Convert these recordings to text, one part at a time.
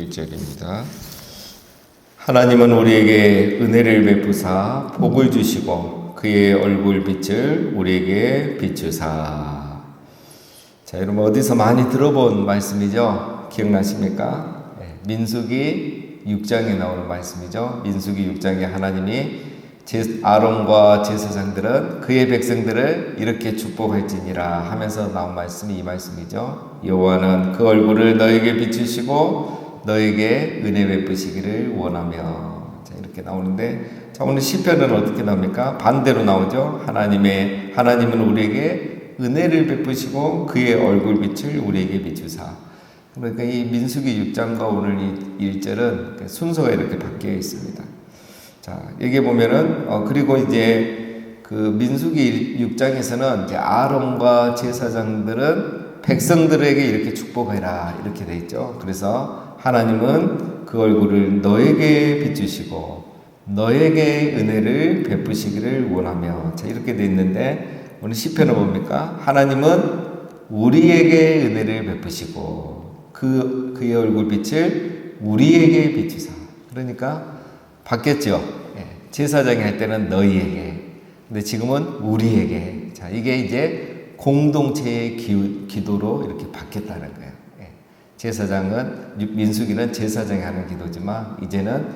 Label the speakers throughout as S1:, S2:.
S1: 1절입니다. 하나님은 우리에게 은혜를 베푸사 복을 주시고 그의 얼굴 빛을 우리에게 비추사. 자, 여러분 어디서 많이 들어본 말씀이죠? 기억나십니까? 민수기 6장에 나오는 말씀이죠. 민수기 6장에 하나님이 아론과 제사장들은 그의 백성들을 이렇게 축복할지니라 하면서 나온 말씀이 이 말씀이죠. 여호와는 그 얼굴을 너에게 비추시고 너에게 은혜 베푸시기를 원하며. 자, 이렇게 나오는데, 자, 오늘 시편은 어떻게 나옵니까? 반대로 나오죠. 하나님은 우리에게 은혜를 베푸시고 그의 얼굴 빛을 우리에게 비추사. 그러니까 이 민수기 6장과 오늘 이 1절은 순서가 이렇게 바뀌어 있습니다. 자, 여기 보면은, 그리고 이제 그 민수기 6장에서는 이제 아론과 제사장들은 백성들에게 이렇게 축복해라. 이렇게 돼 있죠. 그래서 하나님은 그 얼굴을 너에게 비추시고 너에게 은혜를 베푸시기를 원하며. 자, 이렇게 돼 있는데, 오늘 시편은 뭡니까? 하나님은 우리에게 은혜를 베푸시고 그의 얼굴 빛을 우리에게 비추사. 그러니까 바뀌었죠. 제사장이 할 때는 너희에게, 근데 지금은 우리에게. 자, 이게 이제 공동체의 기도로 이렇게 바뀌었다는 거예요. 제사장은, 민수기는 제사장이 하는 기도지만 이제는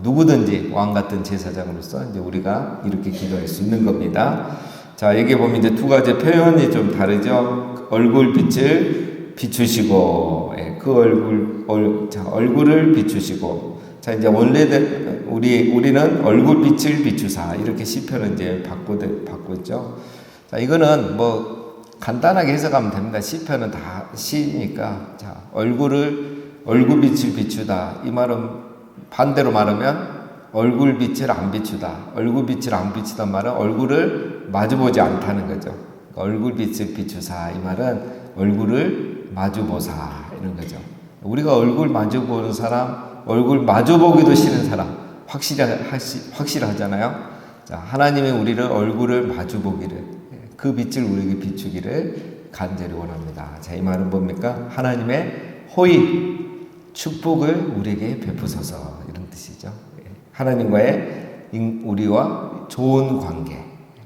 S1: 누구든지 왕 같은 제사장으로서 이제 우리가 이렇게 기도할 수 있는 겁니다. 자, 여기 보면 이제 두 가지 표현이 좀 다르죠. 얼굴 빛을 비추시고, 그 얼굴을 비추시고. 자, 이제 원래는 우리는 얼굴 빛을 비추사. 이렇게 시편은 이제 바꿨죠. 자, 이거는 뭐 간단하게 해석하면 됩니다. 시편은 다 시니까. 자, 얼굴 빛을 비추다. 이 말은 반대로 말하면 얼굴 빛을 안 비추다. 얼굴 빛을 안 비추단 말은 얼굴을 마주보지 않다는 거죠. 그러니까 얼굴 빛을 비추사. 이 말은 얼굴을 마주보사. 이런 거죠. 우리가 얼굴 마주보는 사람, 얼굴 마주보기도 싫은 사람, 확실하잖아요. 자, 하나님이 우리를 얼굴을 마주보기를, 그 빛을 우리에게 비추기를 간절히 원합니다. 자, 이 말은 뭡니까? 하나님의 호의, 축복을 우리에게 베푸소서. 이런 뜻이죠. 하나님과의 우리와 좋은 관계,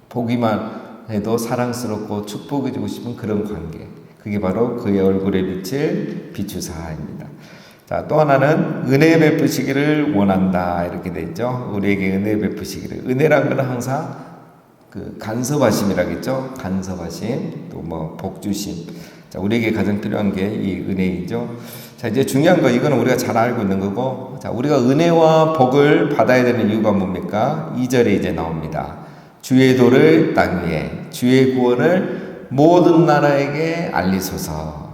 S1: 보기만 해도 사랑스럽고 축복해 주고 싶은 그런 관계, 그게 바로 그의 얼굴의 빛을 비추사입니다. 자, 또 하나는 은혜 베푸시기를 원한다. 이렇게 돼 있죠. 우리에게 은혜 베푸시기를. 은혜란 건 항상 그 간섭하심이라겠죠. 간섭하심, 또 뭐 복주심. 자, 우리에게 가장 필요한 게 이 은혜이죠. 자, 이제 중요한 거, 이거는 우리가 잘 알고 있는 거고. 자, 우리가 은혜와 복을 받아야 되는 이유가 뭡니까? 2절에 이제 나옵니다. 주의 도를 땅 위에, 주의 구원을 모든 나라에게 알리소서.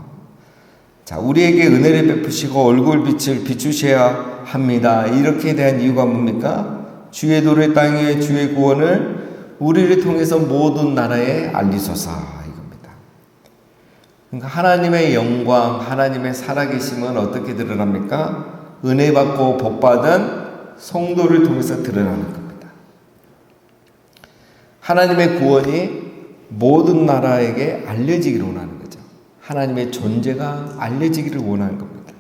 S1: 자, 우리에게 은혜를 베푸시고 얼굴 빛을 비추셔야 합니다. 이렇게 대한 이유가 뭡니까? 주의 도를 땅 위에, 주의 구원을 우리를 통해서 모든 나라에 알리소서. 이겁니다. 그러니까 하나님의 영광, 하나님의 살아계심은 어떻게 드러납니까? 은혜 받고 복 받은 성도를 통해서 드러나는 겁니다. 하나님의 구원이 모든 나라에게 알려지기를 원하는 거죠. 하나님의 존재가 알려지기를 원하는 겁니다.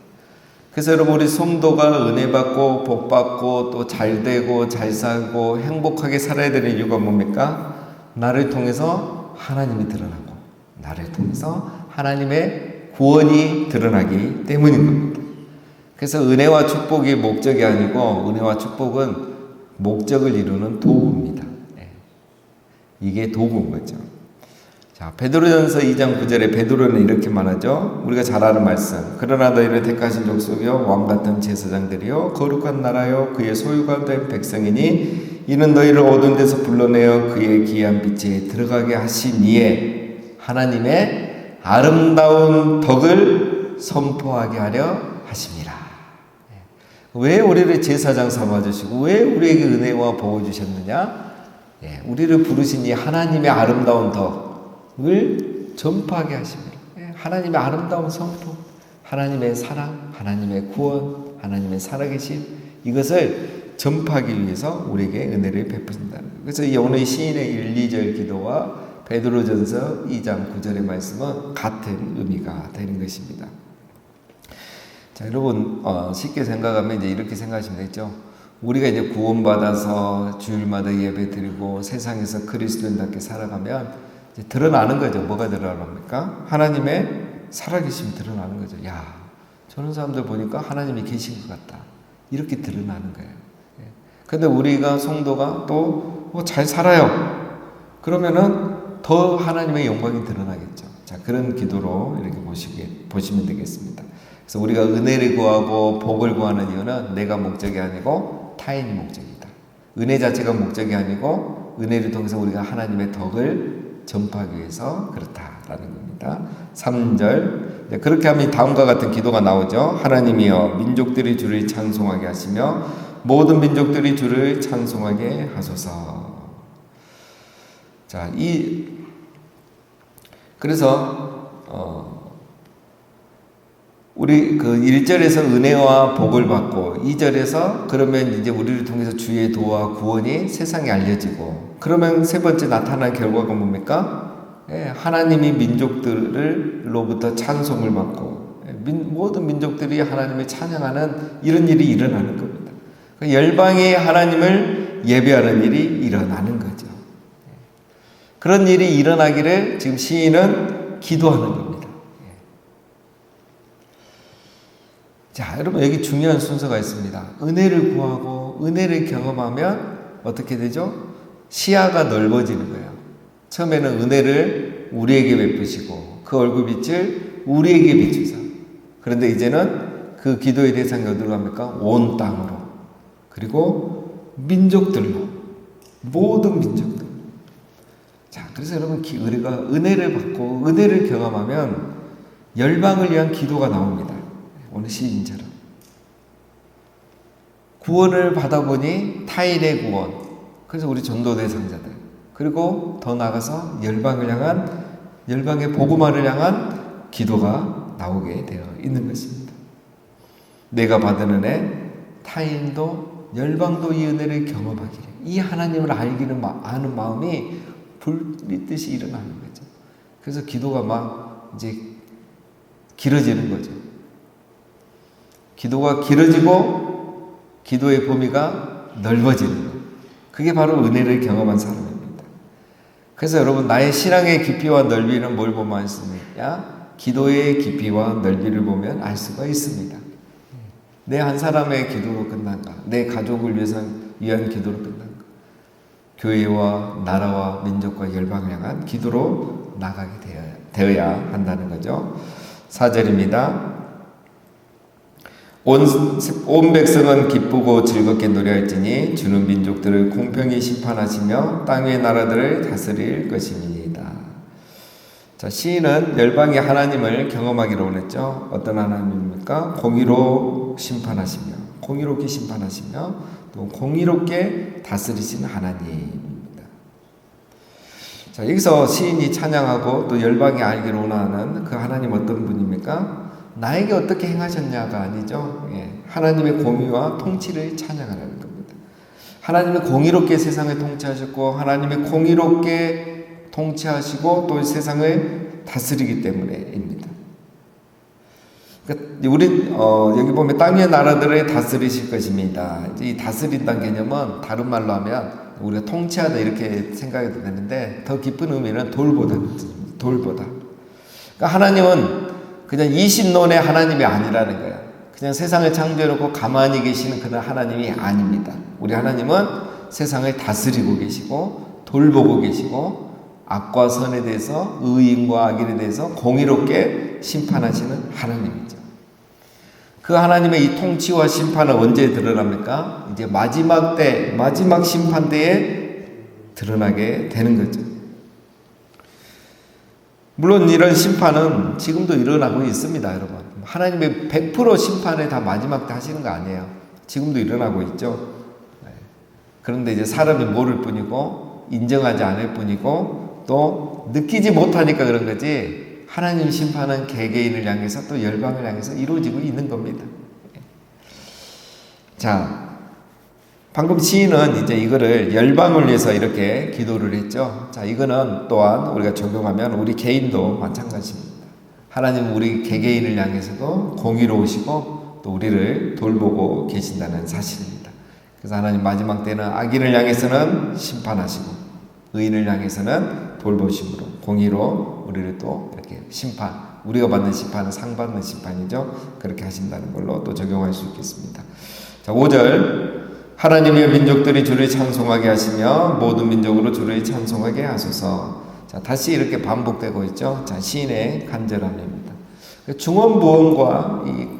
S1: 그래서 여러분, 우리 성도가 은혜 받고 복 받고 또 잘 되고 잘 살고 행복하게 살아야 되는 이유가 뭡니까? 나를 통해서 하나님이 드러나고 나를 통해서 하나님의 구원이 드러나기 때문인 겁니다. 그래서 은혜와 축복이 목적이 아니고 은혜와 축복은 목적을 이루는 도구입니다. 이게 도구인 거죠. 자, 베드로전서 2장 9절에 베드로는 이렇게 말하죠. 우리가 잘 아는 말씀. 그러나 너희를 택하신 족속이요 왕같은 제사장들이요 거룩한 나라요 그의 소유가 된 백성이니 이는 너희를 어두운 데서 불러내어 그의 귀한 빛에 들어가게 하시니에 하나님의 아름다운 덕을 선포하게 하려 하심이라. 왜 우리를 제사장 삼아주시고 왜 우리에게 은혜와 복을 주셨느냐? 우리를 부르신 이 하나님의 아름다운 덕을 전파하게 하십니다. 하나님의 아름다운 선포, 하나님의 사랑, 하나님의 구원, 하나님의 살아계심, 이것을 전파하기 위해서 우리에게 은혜를 베푸신다는 거예요. 그래서 오늘 시인의 1, 2절 기도와 베드로전서 2장 9절의 말씀은 같은 의미가 되는 것입니다. 자, 여러분, 쉽게 생각하면 이제 이렇게 생각하시면 되죠. 우리가 이제 구원받아서 주일마다 예배 드리고 세상에서 그리스도인답게 살아가면 이제 드러나는 거죠. 뭐가 드러납니까? 하나님의 살아계심이 드러나는 거죠. 야, 저런 사람들 보니까 하나님이 계신 것 같다. 이렇게 드러나는 거예요. 근데 우리가 성도가 또 잘 살아요. 그러면은 더 하나님의 영광이 드러나겠죠. 자, 그런 기도로 이렇게 보시면 되겠습니다. 그래서 우리가 은혜를 구하고 복을 구하는 이유는 내가 목적이 아니고 타인이 목적이다. 은혜 자체가 목적이 아니고 은혜를 통해서 우리가 하나님의 덕을 전파하기 위해서 그렇다라는 겁니다. 3절 그렇게 하면 다음과 같은 기도가 나오죠. 하나님이여 민족들이 주를 찬송하게 하시며 모든 민족들이 주를 찬송하게 하소서. 자, 그래서 우리 그 1절에서 은혜와 복을 받고 2절에서 그러면 이제 우리를 통해서 주의 도와 구원이 세상에 알려지고 그러면 세 번째 나타난 결과가 뭡니까? 하나님이 민족들로부터 찬송을 받고 모든 민족들이 하나님을 찬양하는 이런 일이 일어나는 겁니다. 열방이 하나님을 예배하는 일이 일어나는 거죠. 그런 일이 일어나기를 지금 시인은 기도하는 겁니다. 자, 여러분 여기 중요한 순서가 있습니다. 은혜를 구하고 은혜를 경험하면 어떻게 되죠? 시야가 넓어지는 거예요. 처음에는 은혜를 우리에게 베푸시고 그 얼굴빛을 우리에게 비추사. 그런데 이제는 그 기도의 대상이 어디로 갑니까? 온 땅으로. 그리고 민족들로. 모든 민족들. 자, 그래서 여러분 우리가 은혜를 받고 은혜를 경험하면 열방을 위한 기도가 나옵니다. 오늘 시인처럼 구원을 받아보니 타인의 구원, 그래서 우리 전도 대상자들, 그리고 더 나아가서 열방을 향한 열방의 복음화를 향한 기도가 나오게 되어 있는 것입니다. 내가 받은 은혜 타인도 열방도 이 은혜를 경험하기를, 이 하나님을 아는 마음이 불빛듯이 일어나는 거죠. 그래서 기도가 막 이제 길어지는 거죠. 기도가 길어지고 기도의 범위가 넓어지는 거예요. 그게 바로 은혜를 경험한 사람입니다. 그래서 여러분 나의 신앙의 깊이와 넓이는 뭘 보면 있습니까? 기도의 깊이와 넓이를 보면 알 수가 있습니다. 내 한 사람의 기도로 끝난가? 내 가족을 위한 기도로 끝난가? 교회와 나라와 민족과 열방을 향한 기도로 나가게 되어야 한다는 거죠. 4절입니다. 온 백성은 기쁘고 즐겁게 노래할지니 주는 민족들을 공평히 심판하시며 땅의 나라들을 다스릴 것입니다. 자, 시인은 열방의 하나님을 경험하기로 원했죠. 어떤 하나님입니까? 공의롭게 심판하시며 또 공의롭게 다스리시는 하나님입니다. 자, 여기서 시인이 찬양하고 또 열방이 알기로 원하는 그 하나님 어떤 분입니까? 나에게 어떻게 행하셨냐가 아니죠. 하나님의 공의와 통치를 찬양하는 겁니다. 하나님의 공의롭게 세상을 통치하셨고 하나님의 공의롭게 통치하시고 또 세상을 다스리기 때문에입니다. 그러니까 우리 여기 보면 땅의 나라들을 다스리실 것입니다. 이 다스린다는 개념은 다른 말로 하면 우리가 통치하다 이렇게 생각해도 되는데 더 깊은 의미는 돌보다. 그러니까 하나님은 그냥 이신론의 하나님이 아니라는 거예요. 그냥 세상을 창조해놓고 가만히 계시는 그런 하나님이 아닙니다. 우리 하나님은 세상을 다스리고 계시고 돌보고 계시고 악과 선에 대해서 의인과 악인에 대해서 공의롭게 심판하시는 하나님이죠. 그 하나님의 이 통치와 심판은 언제 드러납니까? 이제 마지막 심판 때에 드러나게 되는 거죠. 물론 이런 심판은 지금도 일어나고 있습니다, 여러분. 하나님의 100% 심판을 다 마지막 때 하시는 거 아니에요. 지금도 일어나고 있죠. 그런데 이제 사람이 모를 뿐이고 인정하지 않을 뿐이고 또 느끼지 못하니까 그런 거지, 하나님 심판은 개개인을 향해서 또 열방을 향해서 이루어지고 있는 겁니다. 자, 방금 시인은 이제 이거를 열방을 위해서 이렇게 기도를 했죠. 자, 이거는 또한 우리가 적용하면 우리 개인도 마찬가지입니다. 하나님은 우리 개개인을 향해서도 공의로우시고 또 우리를 돌보고 계신다는 사실입니다. 그래서 하나님 마지막 때는 악인을 향해서는 심판하시고 의인을 향해서는 돌보심으로 공의로 우리를 또 이렇게 심판, 우리가 받는 심판은 상 받는 심판이죠. 그렇게 하신다는 걸로 또 적용할 수 있겠습니다. 자, 5절 하나님의 민족들이 주를 찬송하게 하시며 모든 민족으로 주를 찬송하게 하소서. 자, 다시 이렇게 반복되고 있죠. 자, 시인의 간절함입니다. 중언부언과 이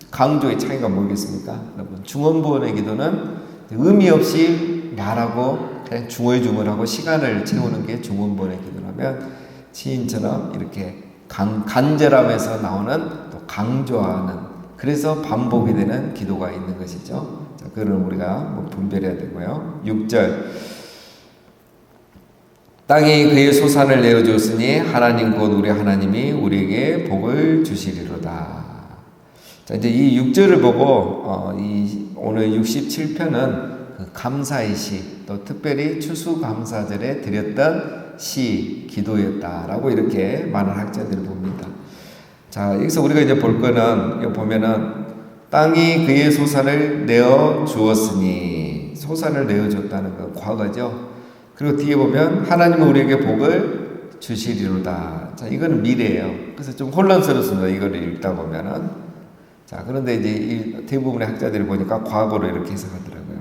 S1: 강조의 차이가 뭐겠습니까? 여러분, 중언부언의 기도는 의미 없이 말하고 그냥 중얼중얼하고 시간을 채우는 게 중언부언의 기도라면, 시인처럼 이렇게 간절함에서 나오는 또 강조하는, 그래서 반복이 되는 기도가 있는 것이죠. 자, 그걸 우리가 분별해야 되고요. 6절 땅이 그의 소산을 내어주었으니 하나님 곧 우리 하나님이 우리에게 복을 주시리로다. 자, 이제 이 6절을 보고 오늘 67편은 그 감사의 시, 또 특별히 추수감사절에 드렸던 시, 기도였다라고 이렇게 많은 학자들이 봅니다. 자, 여기서 우리가 이제 볼 거는, 여기 보면은 땅이 그의 소산을 내어 주었으니, 소산을 내어 줬다는 건 과거죠. 그리고 뒤에 보면 하나님은 우리에게 복을 주시리로다. 자, 이거는 미래예요. 그래서 좀 혼란스럽습니다. 이거를 읽다 보면은. 자, 그런데 이제 대부분의 학자들이 보니까 과거로 이렇게 해석하더라고요.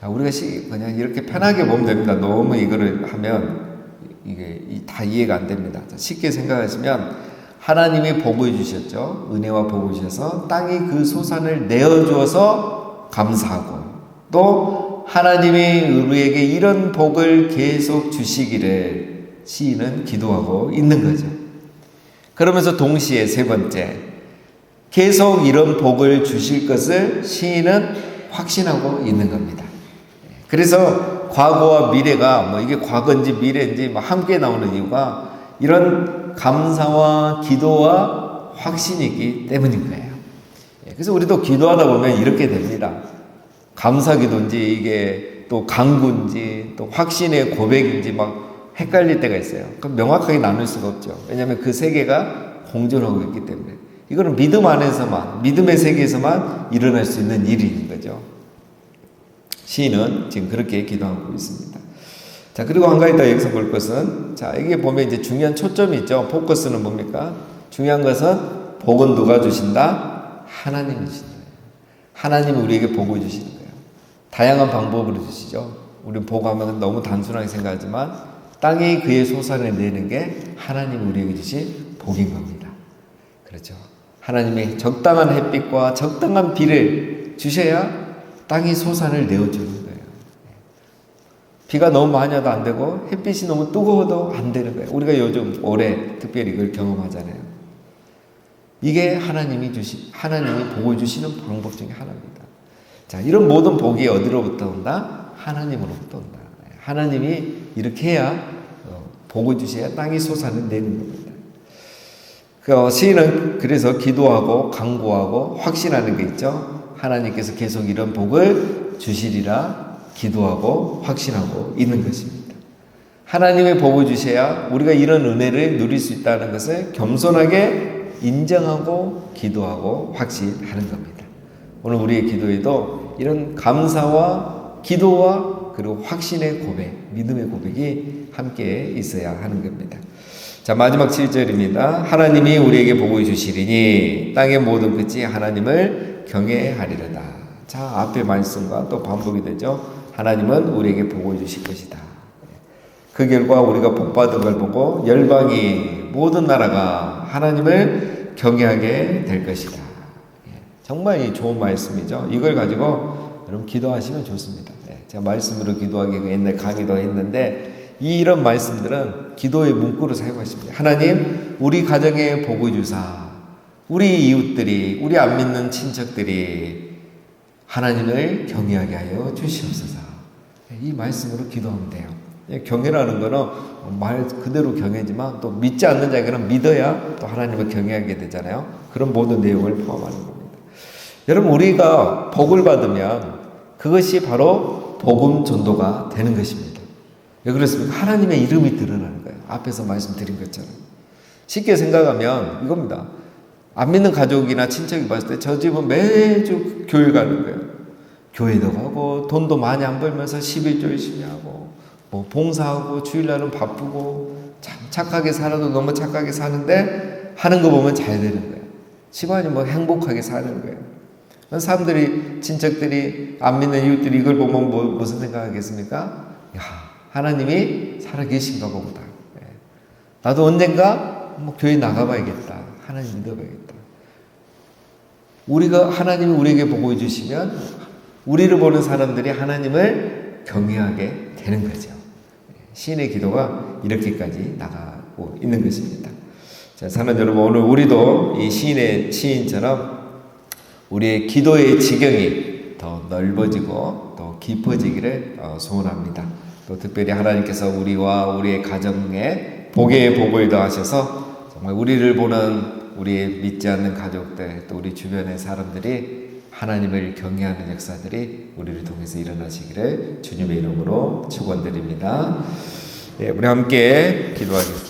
S1: 자, 우리가 그냥 이렇게 편하게 보면 됩니다. 너무 이거를 하면 이게 다 이해가 안 됩니다. 자, 쉽게 생각하시면 하나님이 복을 주셨죠. 은혜와 복을 주셔서 땅이 그 소산을 내어주어서 감사하고, 또 하나님이 우리에게 이런 복을 계속 주시기를 시인은 기도하고 있는 거죠. 그러면서 동시에 세 번째, 계속 이런 복을 주실 것을 시인은 확신하고 있는 겁니다. 그래서 과거와 미래가 이게 과거인지 미래인지 함께 나오는 이유가 이런 감사와 기도와 확신이 있기 때문인 거예요. 그래서 우리도 기도하다 보면 이렇게 됩니다. 감사 기도인지 이게 또 간구인지 또 확신의 고백인지 헷갈릴 때가 있어요. 그럼 명확하게 나눌 수가 없죠. 왜냐하면 그 세계가 공존하고 있기 때문에. 이거는 믿음 안에서만, 믿음의 세계에서만 일어날 수 있는 일인 거죠. 시인은 지금 그렇게 기도하고 있습니다. 자, 그리고 한 가지 더 여기서 볼 것은, 자, 여기 보면 이제 중요한 초점이 있죠. 포커스는 뭡니까? 중요한 것은 복은 누가 주신다? 하나님이 주신다. 하나님이 우리에게 복을 주시는 거예요. 다양한 방법으로 주시죠. 우리는 복하면 너무 단순하게 생각하지만 땅이 그의 소산을 내는 게 하나님이 우리에게 주신 복인 겁니다. 그렇죠. 하나님이 적당한 햇빛과 적당한 비를 주셔야 땅이 소산을 내어주는 거예요. 비가 너무 많이 와도 안 되고 햇빛이 너무 뜨거워도 안 되는 거예요. 우리가 요즘 올해 특별히 이걸 경험하잖아요. 이게 하나님이 복을 주시는 방법 중에 하나입니다. 자, 이런 모든 복이 어디로부터 온다? 하나님으로부터 온다. 하나님이 이렇게 해야 복을 주셔야 땅이 소산을 내는 겁니다. 시인은 그래서 기도하고 간구하고 확신하는 게 있죠. 하나님께서 계속 이런 복을 주시리라 기도하고 확신하고 있는 것입니다. 하나님의 복을 주셔야 우리가 이런 은혜를 누릴 수 있다는 것을 겸손하게 인정하고 기도하고 확신하는 겁니다. 오늘 우리의 기도에도 이런 감사와 기도와 그리고 확신의 고백, 믿음의 고백이 함께 있어야 하는 겁니다. 자, 마지막 7절입니다. 하나님이 우리에게 복을 주시리니 땅의 모든 끝이 하나님을 경외하리로다. 자, 앞의 말씀과 또 반복이 되죠. 하나님은 우리에게 복을 주실 것이다. 그 결과 우리가 복받은 걸 보고 열방이 모든 나라가 하나님을 경외하게 될 것이다. 정말 좋은 말씀이죠. 이걸 가지고 여러분 기도하시면 좋습니다. 제가 말씀으로 기도하기 옛날 강의도 했는데 이런 말씀들은 기도의 문구로 사용하십니다. 하나님, 우리 가정에 복을 주사, 우리 이웃들이, 우리 안 믿는 친척들이 하나님을 경외하게 하여 주시옵소서. 이 말씀으로 기도하면 돼요. 경외라는 거는 말 그대로 경외지만 또 믿지 않는 자에게는 믿어야 또 하나님을 경외하게 되잖아요. 그런 모든 내용을 포함하는 겁니다. 여러분, 우리가 복을 받으면 그것이 바로 복음 전도가 되는 것입니다. 왜 그렇습니까? 하나님의 이름이 드러나는 거예요. 앞에서 말씀드린 것처럼. 쉽게 생각하면 이겁니다. 안 믿는 가족이나 친척이 봤을 때 저 집은 매주 교회 가는 거예요. 교회도 가고 돈도 많이 안 벌면서 11조 열심히 하고 뭐 봉사하고 주일날은 바쁘고 참 착하게 살아도 너무 착하게 사는데 하는 거 보면 잘 되는 거예요. 집안이 뭐 행복하게 사는 거예요. 사람들이 친척들이 안 믿는 이웃들이 이걸 보면 무슨 생각하겠습니까? 야, 하나님이 살아계신가 보다. 나도 언젠가 뭐 교회 나가봐야겠다. 하나님 믿어봐야겠다. 하나님이 우리에게 복을 주시면 우리를 보는 사람들이 하나님을 경외하게 되는 거죠. 시인의 기도가 이렇게까지 나가고 있는 것입니다. 자, 사랑하는 여러분, 오늘 우리도 이 시인처럼 우리의 기도의 지경이 더 넓어지고 더 깊어지기를 소원합니다. 또 특별히 하나님께서 우리와 우리의 가정에 복의 복을 더하셔서 정말 우리를 보는 우리의 믿지 않는 가족들 또 우리 주변의 사람들이 하나님을 경외하는 역사들이 우리를 통해서 일어나시기를 주님의 이름으로 축원드립니다. 우리 함께 기도하겠습니다.